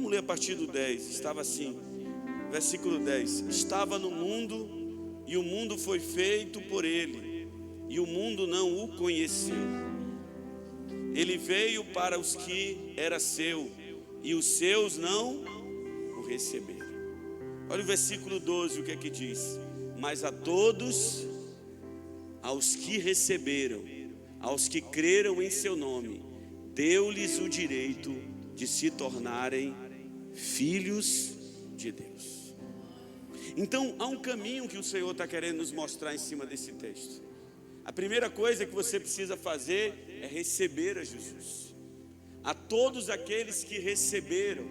Vamos ler a partir do 10. Estava assim, versículo 10. Estava no mundo, e o mundo foi feito por ele, e o mundo não o conheceu. Ele veio para os que era seu, e os seus não o receberam. Olha o versículo 12, o que é que diz? Mas a todos, aos que receberam, aos que creram em seu nome, deu-lhes o direito de se tornarem filhos de Deus. Então há um caminho que o Senhor está querendo nos mostrar em cima desse texto. A primeira coisa que você precisa fazer é receber a Jesus. A todos aqueles que receberam,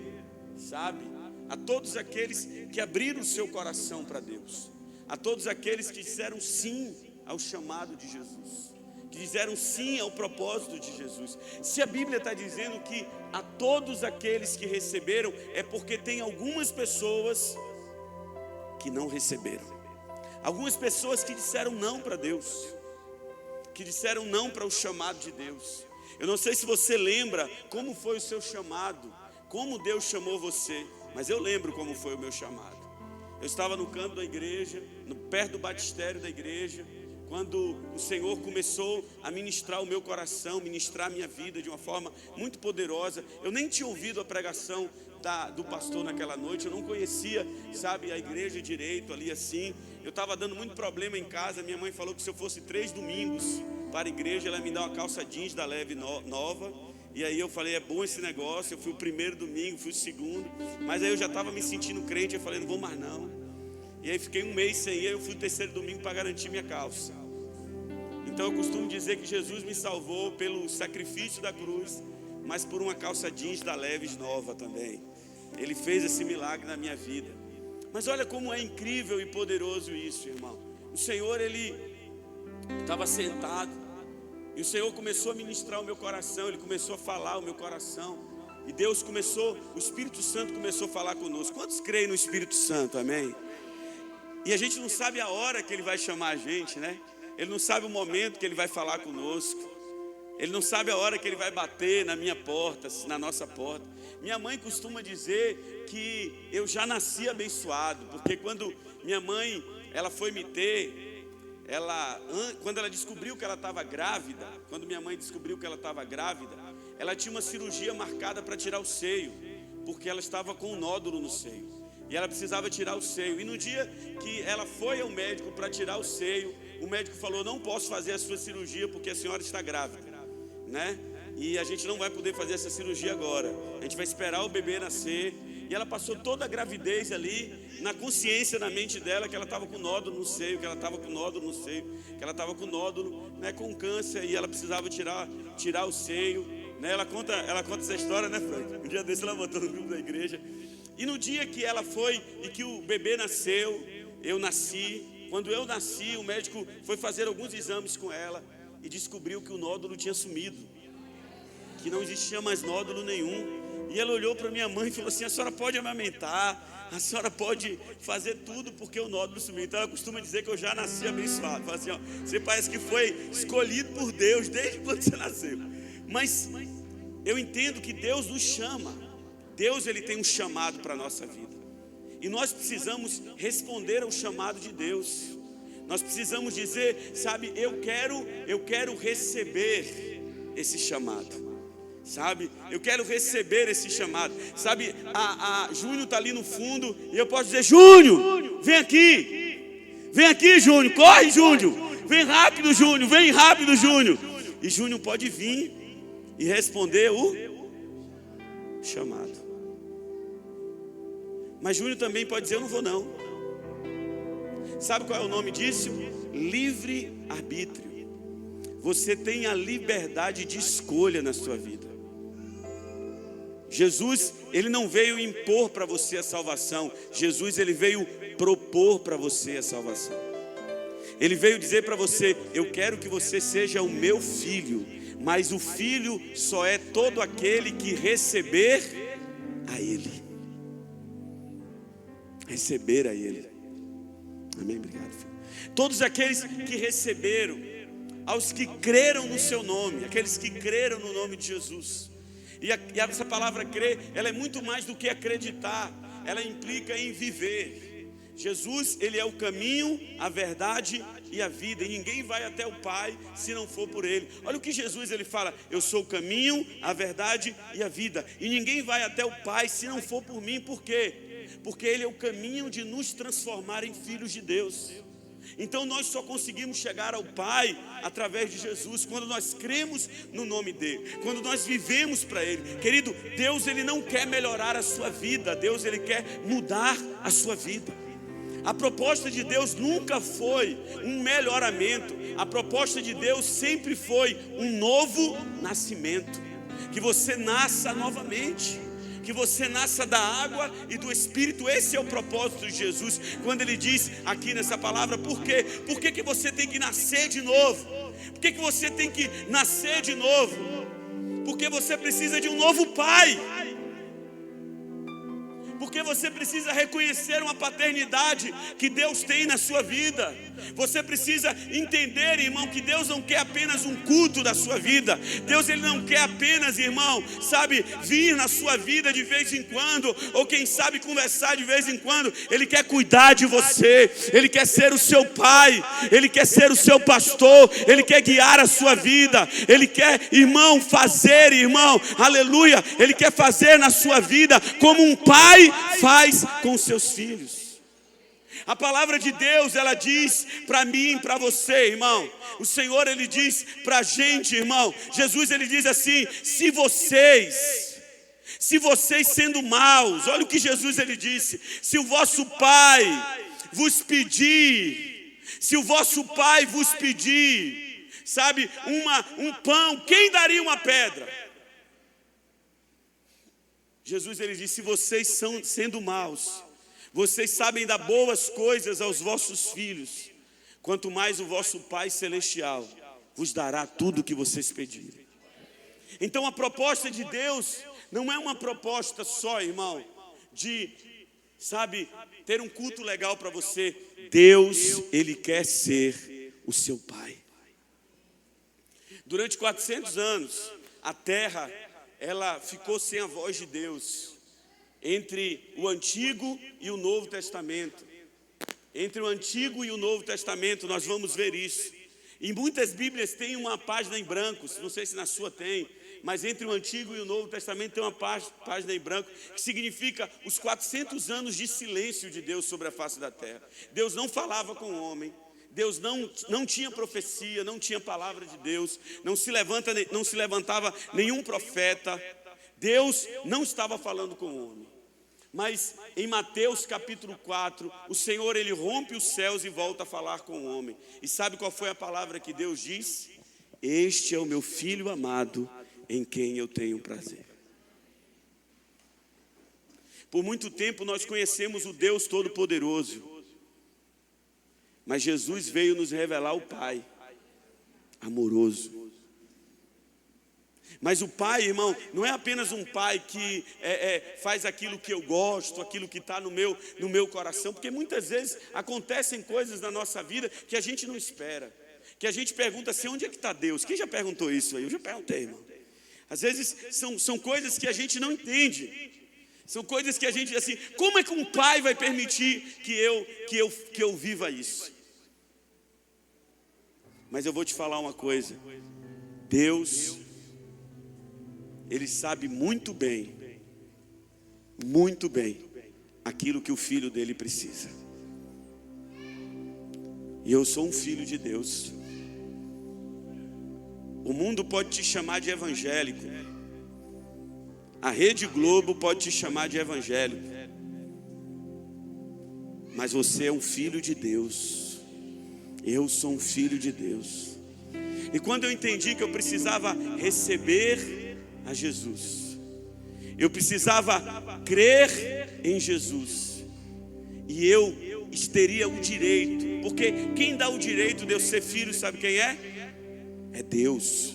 sabe? A todos aqueles que abriram o seu coração para Deus. A todos aqueles que disseram sim ao chamado de Jesus, que disseram sim ao propósito de Jesus. Se a Bíblia está dizendo que a todos aqueles que receberam, é porque tem algumas pessoas que não receberam. Algumas pessoas que disseram não para Deus, que disseram não para o chamado de Deus. Eu não sei se você lembra como foi o seu chamado, como Deus chamou você, mas eu lembro como foi o meu chamado. Eu estava no canto da igreja, perto do batistério da igreja, quando o Senhor começou a ministrar o meu coração, ministrar a minha vida de uma forma muito poderosa. Eu nem tinha ouvido a pregação do pastor naquela noite, eu não conhecia, sabe, a igreja direito ali assim. Eu estava dando muito problema em casa. Minha mãe falou que se eu fosse 3 domingos para a igreja, ela ia me dar uma calça jeans da Leve nova. E aí eu falei, é bom esse negócio. Eu fui o primeiro domingo, fui o segundo, mas aí eu já estava me sentindo crente. Eu falei, não vou mais não. E aí fiquei um mês sem ir. Eu fui o 3º domingo para garantir minha calça. Então eu costumo dizer que Jesus me salvou pelo sacrifício da cruz, mas por uma calça jeans da Leves nova também. Ele fez esse milagre na minha vida. Mas olha como é incrível e poderoso isso, irmão. O Senhor, Ele estava sentado, e o Senhor começou a ministrar o meu coração. Ele começou a falar o meu coração, e Deus começou, o Espírito Santo começou a falar conosco. Quantos creem no Espírito Santo, amém? E a gente não sabe a hora que Ele vai chamar a gente, né? Ele não sabe o momento que Ele vai falar conosco. Ele não sabe a hora que Ele vai bater na minha porta, na nossa porta. Minha mãe costuma dizer que eu já nasci abençoado, porque quando minha mãe, ela foi me ter, quando ela descobriu que ela estava grávida, quando minha mãe descobriu que ela estava grávida, ela tinha uma cirurgia marcada para tirar o seio, porque ela estava com um nódulo no seio, e ela precisava tirar o seio. E no dia que ela foi ao médico para tirar o seio, o médico falou, não posso fazer a sua cirurgia porque a senhora está grávida, né? E a gente não vai poder fazer essa cirurgia agora. A gente vai esperar o bebê nascer. E ela passou toda a gravidez ali, na consciência, na mente dela, que ela estava com nódulo no seio, que ela estava com nódulo no seio, que ela estava com nódulo, né, com câncer, e ela precisava tirar o seio, né? Ela conta essa história, né, Frank? Um dia desse ela botou no grupo da igreja. E no dia que ela foi e que o bebê nasceu, eu nasci. Quando eu nasci, o médico foi fazer alguns exames com ela e descobriu que o nódulo tinha sumido, que não existia mais nódulo nenhum. E ela olhou para minha mãe e falou assim, a senhora pode amamentar, a senhora pode fazer tudo porque o nódulo sumiu. Então ela costuma dizer que eu já nasci abençoado. Fala assim, ó, você parece que foi escolhido por Deus desde quando você nasceu. Mas eu entendo que Deus nos chama. Deus, Ele tem um chamado para a nossa vida, e nós precisamos responder ao chamado de Deus. Nós precisamos dizer, sabe, eu quero receber esse chamado, sabe, eu quero receber esse chamado, sabe. A Júnior está ali no fundo, e eu posso dizer, Júnior, vem aqui Júnior, corre Júnior, vem rápido Júnior, e Júnior pode vir e responder o chamado. Mas Júnior também pode dizer, eu não vou não. Sabe qual é o nome disso? Livre-arbítrio. Você tem a liberdade de escolha na sua vida. Jesus, Ele não veio impor para você a salvação. Jesus, Ele veio propor para você a salvação. Ele veio dizer para você, eu quero que você seja o meu filho, mas o filho só é todo aquele que receber a Ele. Receber a Ele. Amém, obrigado, filho. Todos aqueles que receberam, aos que creram no seu nome, aqueles que creram no nome de Jesus. E essa palavra crer, ela é muito mais do que acreditar. Ela implica em viver. Jesus, ele é o caminho, a verdade e a vida. E ninguém vai até o Pai se não for por ele. Olha o que Jesus ele fala: eu sou o caminho, a verdade e a vida. E ninguém vai até o Pai se não for por mim. Por quê? Porque ele é o caminho de nos transformar em filhos de Deus. Então nós só conseguimos chegar ao Pai através de Jesus, quando nós cremos no nome dele, quando nós vivemos para ele. Querido, Deus ele não quer melhorar a sua vida, Deus ele quer mudar a sua vida. A proposta de Deus nunca foi um melhoramento. A proposta de Deus sempre foi um novo nascimento, que você nasça novamente, que você nasça da água e do Espírito. Esse é o propósito de Jesus, quando ele diz aqui nessa palavra. Por quê? Por que você tem que nascer de novo? Por que você tem que nascer de novo? Porque você precisa de um novo pai. Porque você precisa reconhecer uma paternidade que Deus tem na sua vida. Você precisa entender, irmão, que Deus não quer apenas um culto da sua vida. Deus ele não quer apenas, irmão, sabe, vir na sua vida de vez em quando, ou quem sabe conversar de vez em quando. Ele quer cuidar de você. Ele quer ser o seu pai. Ele quer ser o seu pastor. Ele quer guiar a sua vida. Ele quer, irmão, fazer, irmão, aleluia. Ele quer fazer na sua vida como um pai faz com seus filhos. A palavra de Deus, ela diz para mim, para você, irmão. O Senhor, ele diz para a gente, irmão. Jesus, ele diz assim: se vocês sendo maus, olha o que Jesus, ele disse: se o vosso pai vos pedir, sabe, um pão, quem daria uma pedra? Jesus, ele diz: se vocês sendo maus, vocês sabem dar boas coisas aos vossos filhos, quanto mais o vosso Pai Celestial vos dará tudo o que vocês pedirem. Então a proposta de Deus não é uma proposta só, irmão, de, sabe, ter um culto legal para você. Deus, ele quer ser o seu Pai. Durante 400 anos, a terra, ela ficou sem a voz de Deus. Entre o Antigo e o Novo Testamento. Entre o Antigo e o Novo Testamento, nós vamos ver isso. Em muitas Bíblias tem uma página em branco, não sei se na sua tem, mas entre o Antigo e o Novo Testamento tem uma página em branco, que significa os 400 anos de silêncio de Deus sobre a face da terra. Deus não falava com o homem. Deus não tinha profecia, não tinha palavra de Deus, não se levantava nenhum profeta. Deus não estava falando com o homem. Mas em Mateus capítulo 4, o Senhor ele rompe os céus e volta a falar com o homem. E sabe qual foi a palavra que Deus disse? Este é o meu filho amado, em quem eu tenho prazer. Por muito tempo nós conhecemos o Deus Todo-Poderoso, mas Jesus veio nos revelar o Pai amoroso. Mas o Pai, irmão, não é apenas um Pai que faz aquilo que eu gosto, aquilo que está no meu coração, porque muitas vezes acontecem coisas na nossa vida que a gente não espera, que a gente pergunta assim: onde é que está Deus? Quem já perguntou isso aí? Eu já perguntei, irmão. Às vezes são coisas que a gente não entende, são coisas que a gente diz assim: como é que um pai vai permitir que eu viva isso? Mas eu vou te falar uma coisa: Deus, ele sabe muito bem aquilo que o filho dele precisa. E eu sou um filho de Deus. O mundo pode te chamar de evangélico, a Rede Globo pode te chamar de evangélico, mas você é um filho de Deus. Eu sou um filho de Deus. E quando eu entendi que eu precisava receber a Jesus, eu precisava crer em Jesus, e eu teria o direito, porque quem dá o direito de eu ser filho, sabe quem é? É Deus.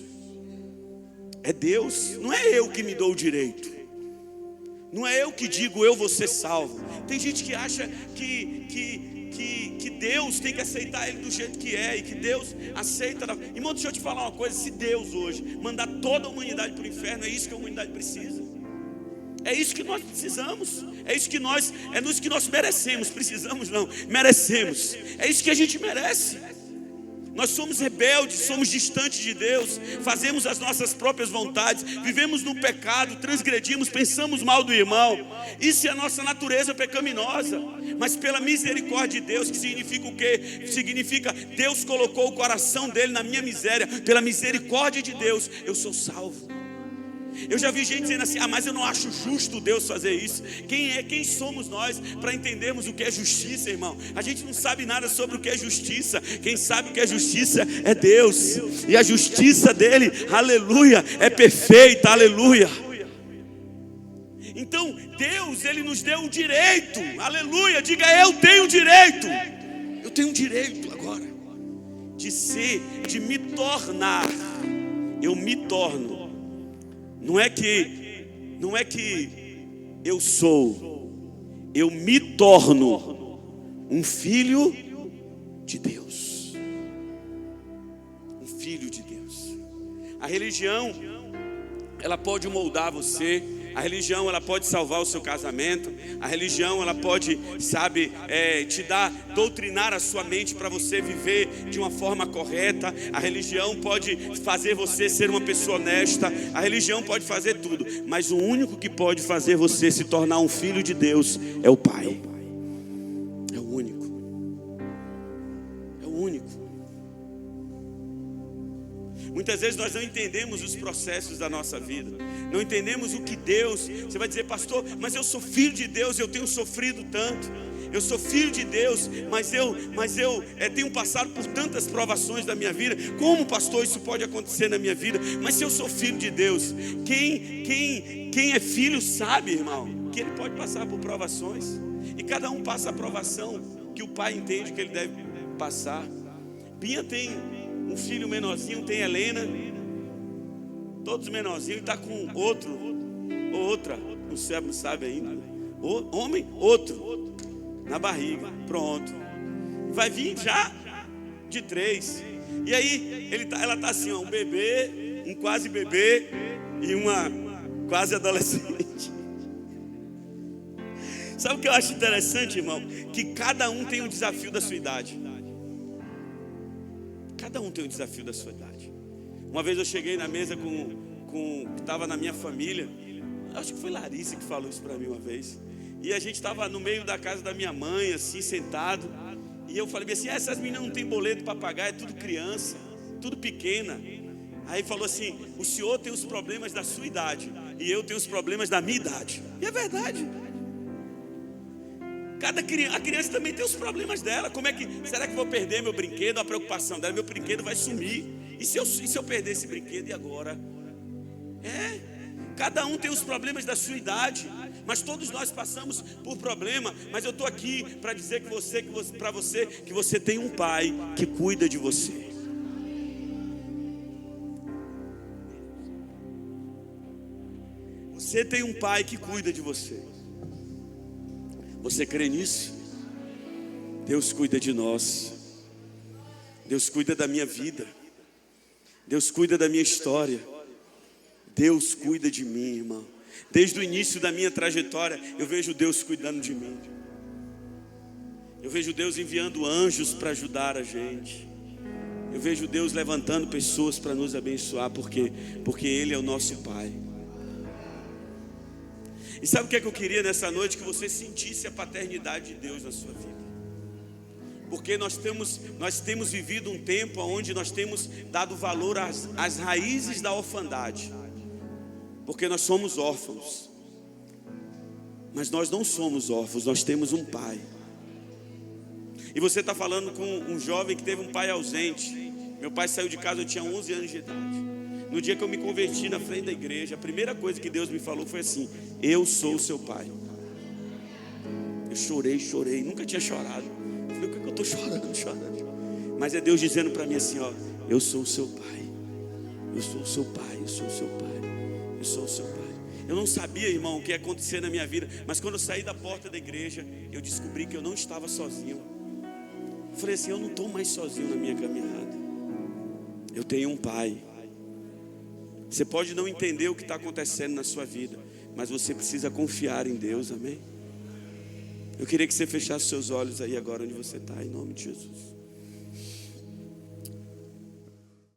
É Deus, não é eu que me dou o direito. Não é eu que digo, eu vou ser salvo. Tem gente que acha que Deus tem que aceitar ele do jeito que é, e que Deus aceita. Irmão, deixa eu te falar uma coisa: se Deus hoje mandar toda a humanidade para o inferno, é isso que a humanidade precisa. É isso que nós precisamos. É isso que nós merecemos. Precisamos não, merecemos. É isso que a gente merece. Nós somos rebeldes, somos distantes de Deus, fazemos as nossas próprias vontades, vivemos no pecado, transgredimos, pensamos mal do irmão. Isso é a nossa natureza pecaminosa. Mas pela misericórdia de Deus, que significa o quê? Significa Deus colocou o coração dele na minha miséria. Pela misericórdia de Deus, eu sou salvo. Eu já vi gente dizendo assim: mas eu não acho justo Deus fazer isso. Quem somos nós para entendermos o que é justiça, irmão? A gente não sabe nada sobre o que é justiça. Quem sabe o que é justiça é Deus. E a justiça dele, aleluia, é perfeita, aleluia. Então Deus, ele nos deu o direito, aleluia, diga: eu tenho direito. Eu tenho direito agora de me tornar. Eu me torno. Não é que eu sou, eu me torno um filho de Deus. Um filho de Deus. A religião, ela pode moldar você. A religião, ela pode salvar o seu casamento. A religião, ela pode, te doutrinar a sua mente para você viver de uma forma correta. A religião pode fazer você ser uma pessoa honesta. A religião pode fazer tudo. Mas o único que pode fazer você se tornar um filho de Deus é o Pai. É o único. É o único. Muitas vezes nós não entendemos os processos da nossa vida. Não entendemos o que Deus... Você vai dizer: pastor, mas eu sou filho de Deus, eu tenho sofrido tanto. Eu sou filho de Deus, mas eu tenho passado por tantas provações da minha vida. Como, pastor, isso pode acontecer na minha vida? Mas se eu sou filho de Deus, quem é filho sabe, irmão, que ele pode passar por provações. E cada um passa a provação que o pai entende que ele deve passar. Binha tem um filho menorzinho, tem Helena, todos menorzinhos, e está com outro ou outra, não sabe ainda, homem, outro na barriga, pronto, vai vir já de 3, e aí ela está assim, um bebê, um quase bebê e uma quase adolescente. Sabe o que eu acho interessante, irmão? Que cada um tem um desafio da sua idade. Cada um tem um desafio da sua idade. Uma vez eu cheguei na mesa que estava na minha família. Acho que foi Larissa que falou isso para mim uma vez. E a gente estava no meio da casa da minha mãe, assim, sentado. E eu falei assim: essas meninas não tem boleto para pagar, é tudo criança, tudo pequena. Aí falou assim: o senhor tem os problemas da sua idade e eu tenho os problemas da minha idade. E é verdade. A criança também tem os problemas dela. Será que eu vou perder meu brinquedo? A preocupação dela: meu brinquedo vai sumir. E se eu perder esse brinquedo, e agora? Cada um tem os problemas da sua idade. Mas todos nós passamos por problema. Mas eu estou aqui para dizer para você que você tem um pai que cuida de você. Você tem um pai que cuida de você. Você crê nisso? Deus cuida de nós. Deus cuida da minha vida. Deus cuida da minha história. Deus cuida de mim, irmão. Desde o início da minha trajetória, eu vejo Deus cuidando de mim. Eu vejo Deus enviando anjos para ajudar a gente. Eu vejo Deus levantando pessoas para nos abençoar. Por quê? Porque Ele é o nosso Pai. E sabe o que é que eu queria nessa noite? Que você sentisse a paternidade de Deus na sua vida. Porque nós temos vivido um tempo onde nós temos dado valor às raízes da orfandade. Porque nós somos órfãos. Mas nós não somos órfãos, nós temos um pai. E você está falando com um jovem que teve um pai ausente. Meu pai saiu de casa, eu tinha 11 anos de idade. No dia que eu me converti na frente da igreja, a primeira coisa que Deus me falou foi assim: eu sou o seu pai. Eu chorei, nunca tinha chorado. Eu falei: o que eu estou chorando? Mas é Deus dizendo para mim assim: ó, eu sou o seu pai. Eu sou o seu pai, eu sou o seu pai. Eu sou o seu pai. Eu não sabia, irmão, o que ia acontecer na minha vida, mas quando eu saí da porta da igreja, eu descobri que eu não estava sozinho. Eu falei assim, eu não estou mais sozinho na minha caminhada. Eu tenho um pai. Você pode não entender o que está acontecendo na sua vida, mas você precisa confiar em Deus, amém? Eu queria que você fechasse seus olhos aí agora onde você está, em nome de Jesus.